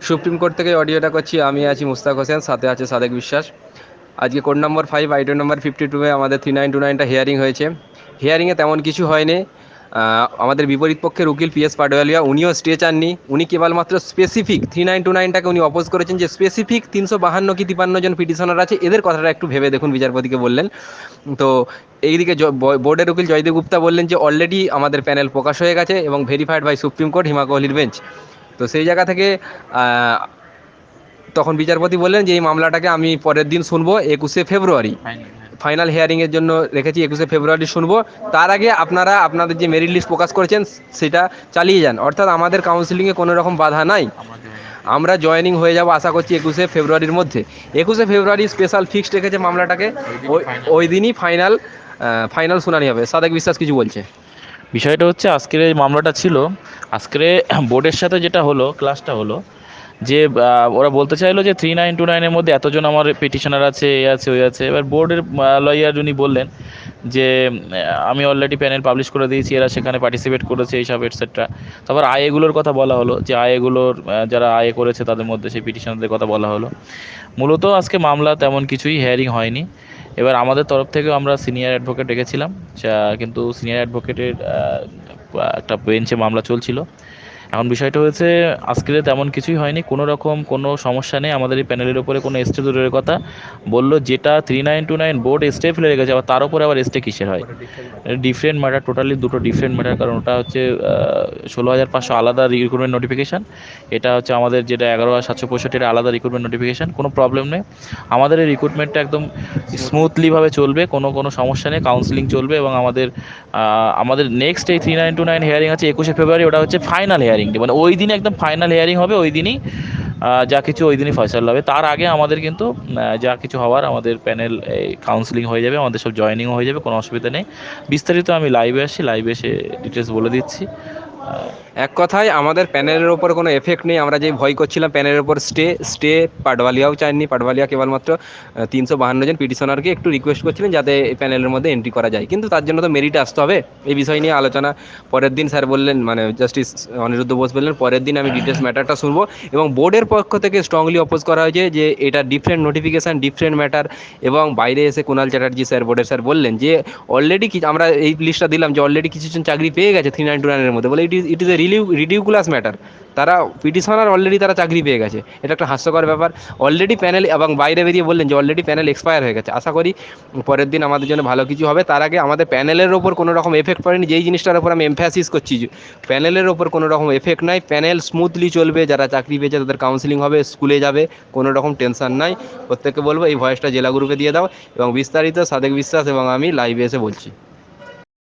Supreme court থেকে অডিওটা করছি। আমি আছি মুস্তাক হোসেন, সাথে আছে সাদেক বিশ্বাস। আজকে কোড নম্বর 5 আইটেম নম্বর 52-এ আমাদের 3929টা হিয়ারিং হয়েছে। হিয়ারিংয়ে তেমন কিছু হয়নি। আমাদের বিপরীত পক্ষের উকিল PS পাটোয়ালিয়া উনিও স্টে চাননি। উনি কেবলমাত্র স্পেসিফিক 3929টাকে উনি অপোজ করেছেন, যে স্পেসিফিক 352 কি 53 জন পিটিশনার আছে, এদের কথাটা একটু ভেবে দেখুন, বিচারপতিকে বললেন। তো এইদিকে বোর্ডের উকিল জয়দেব গুপ্তা বললেন যে অলরেডি আমাদের প্যানেল প্রকাশ হয়ে গেছে এবং ভেরিফাইড বাই সুপ্রিম কোর্ট, হিমা কোহলির বেঞ্চ। তো সেই জায়গা থেকে তখন বিচারপতি বললেন যে এই মামলাটাকে আমি পরের দিন শুনবো 21শে ফেব্রুয়ারি। ফাইনাল, হ্যাঁ। ফাইনাল হিয়ারিংয়ের জন্য রেখেছি 21শে ফেব্রুয়ারি শুনবো। তার আগে আপনারা আপনাদের যে মেরিট লিস্ট প্রকাশ করেছেন সেটা চালিয়ে যান, অর্থাৎ আমাদের কাউন্সিলিংয়ে কোনো রকম বাধা নাই। আমরা জয়েনিং। আমরা জয়েনিং হয়ে যাব আশা করছি 21শে ফেব্রুয়ারির মধ্যে। 21শে ফেব্রুয়ারি স্পেশাল ফিক্সড রেখেছে মামলাটাকে। ওই দিনই ওই ফাইনাল ওই হবে। দিনই ফাইনাল ফাইনাল শুনানি হবে। সাদেক বিশ্বাস কিছু বলছে। বিষয়টা হচ্ছে, আজকের এই মামলাটা ছিল, আজকের বোর্ডের সাথে যেটা হলো, ক্লাসটা হলো যে ওরা বলতে চাইলো যে 3929-এর মধ্যে এতজন আমার পিটিশনার আছে, এ আছে, ওই আছে। এবার বোর্ডের লয়ার উনি বললেন যে আমি অলরেডি প্যানেল পাবলিশ করে দিয়েছি, এরা সেখানে পার্টিসিপেট করেছে, এইসব এটসেট্রা। তারপর আয়েগুলোর কথা বলা হলো, যে আয়েগুলোর যারা আয় করেছে তাদের মধ্যে সেই পিটিশনারদের কথা বলা হলো। মূলত আজকে মামলা তেমন কিছুই হিয়ারিং হয়নি। এবার আমাদের তরফ থেকেও আমরা সিনিয়র অ্যাডভোকেট রেখেছিলাম, কিন্তু সিনিয়র অ্যাডভোকেটের একটা বেঞ্চে মামলা চলছিল। এখন বিষয়টা হয়েছে, আজকে তেমন কিছুই হয়নি, কোনো রকম কোনো সমস্যা নেই। আমাদের এই প্যানেলের উপরে কোনো স্টে দূরের কথা, বললো যেটা 3929 বোর্ড স্টে ফেলে রেখেছে, আবার তার উপরে আবার স্টে কিসের হয়? ডিফারেন্ট ম্যাটার, টোটালি দুটো ডিফারেন্ট ম্যাটার। কারণ ওটা হচ্ছে 16,500 আলাদা রিক্রুটমেন্ট নোটিফিকেশান, এটা হচ্ছে আমাদের যেটা 11,765 আলাদা রিক্রুটমেন্ট নোটিফিকেশান। কোনো প্রবলেম নেই, আমাদের এই রিক্রুটমেন্টটা একদম স্মুথলিভাবে চলবে, কোনো কোনো সমস্যা নেই, কাউন্সিলিং চলবে। এবং আমাদের নেক্সট এই 3929 হিয়ারিং আছে 21শে ফেব্রুয়ারি, ওটা হচ্ছে ফাইনাল হিয়ারিং ডে, মানে ওই দিনে একদম ফাইনাল হিয়ারিং হবে, ওই দিনই যা কিছু ওই দিনই ফয়সালা হবে। তার আগে আমাদের কিন্তু যা কিছু হওয়ার, আমাদের প্যানেল কাউন্সিলিং হয়ে যাবে, আমাদের সব জয়েনিংও হয়ে যাবে, কোনো অসুবিধা নেই। বিস্তারিত আমি লাইভে আসি, লাইভে এসে ডিটেলস বলে দিচ্ছি। এক কথায় আমাদের প্যানেলের ওপর কোনো এফেক্ট নেই। আমরা যে ভয় করছিলাম প্যানেলের ওপর স্টে পাটওয়ালিয়াও চাননি। পাটওয়ালিয়া কেবলমাত্র 352 জন পিটিশনারকে একটু রিকোয়েস্ট করছিলেন যাতে এই প্যানেলের মধ্যে এন্ট্রি করা যায়, কিন্তু তার জন্য তো মেরিটে আসতে হবে। এই বিষয় নিয়ে আলোচনা পরের দিন স্যার বললেন, মানে জাস্টিস অনিরুদ্ধ বোস বললেন পরের দিন আমি ডিটেলস ম্যাটারটা শুনবো। এবং বোর্ডের পক্ষ থেকে স্ট্রংলি অপোজ করা হয়েছে যে এটা ডিফারেন্ট নোটিফিকেশান, ডিফারেন্ট ম্যাটার। এবং বাইরে এসে কুণাল চ্যাটার্জি স্যার, বোর্ডের স্যার বললেন যে অলরেডি আমরা এই লিস্টটা দিলাম যে অলরেডি কিছুজন চাকরি পেয়ে গেছে 3929-এর মধ্যে, বলে it is a ridiculous matter. তারা পিটিশনার অলরেডি তারা চাকরি পেয়ে গেছে, এটা একটা হাস্যকর ব্যাপার। অলরেডি প্যানেল, এবং বাইরে বেরিয়ে বললেন যে অলরেডি প্যানেল এক্সপায়ার হয়ে গেছে। আশা করি পরের দিন আমাদের জন্য ভালো কিছু হবে। তার আগে আমাদের প্যানেলের ওপর কোনো রকম এফেক্ট পড়েনি, যেই জিনিসটার ওপর আমি এমফ্যাসিস করছি, প্যানেলের ওপর কোনো রকম এফেক্ট নাই। প্যানেল স্মুথলি চলবে, যারা চাকরি পেয়েছে তাদের কাউন্সিলিং হবে, স্কুলে যাবে, কোনো রকম টেনশন নাই। প্রত্যেককে বলবো এই ভয়েসটা জেলা গ্রুপে দিয়ে দাও। এবং বিস্তারিত সাদেক বিশ্বাস এবং আমি লাইভে এসে বলছি।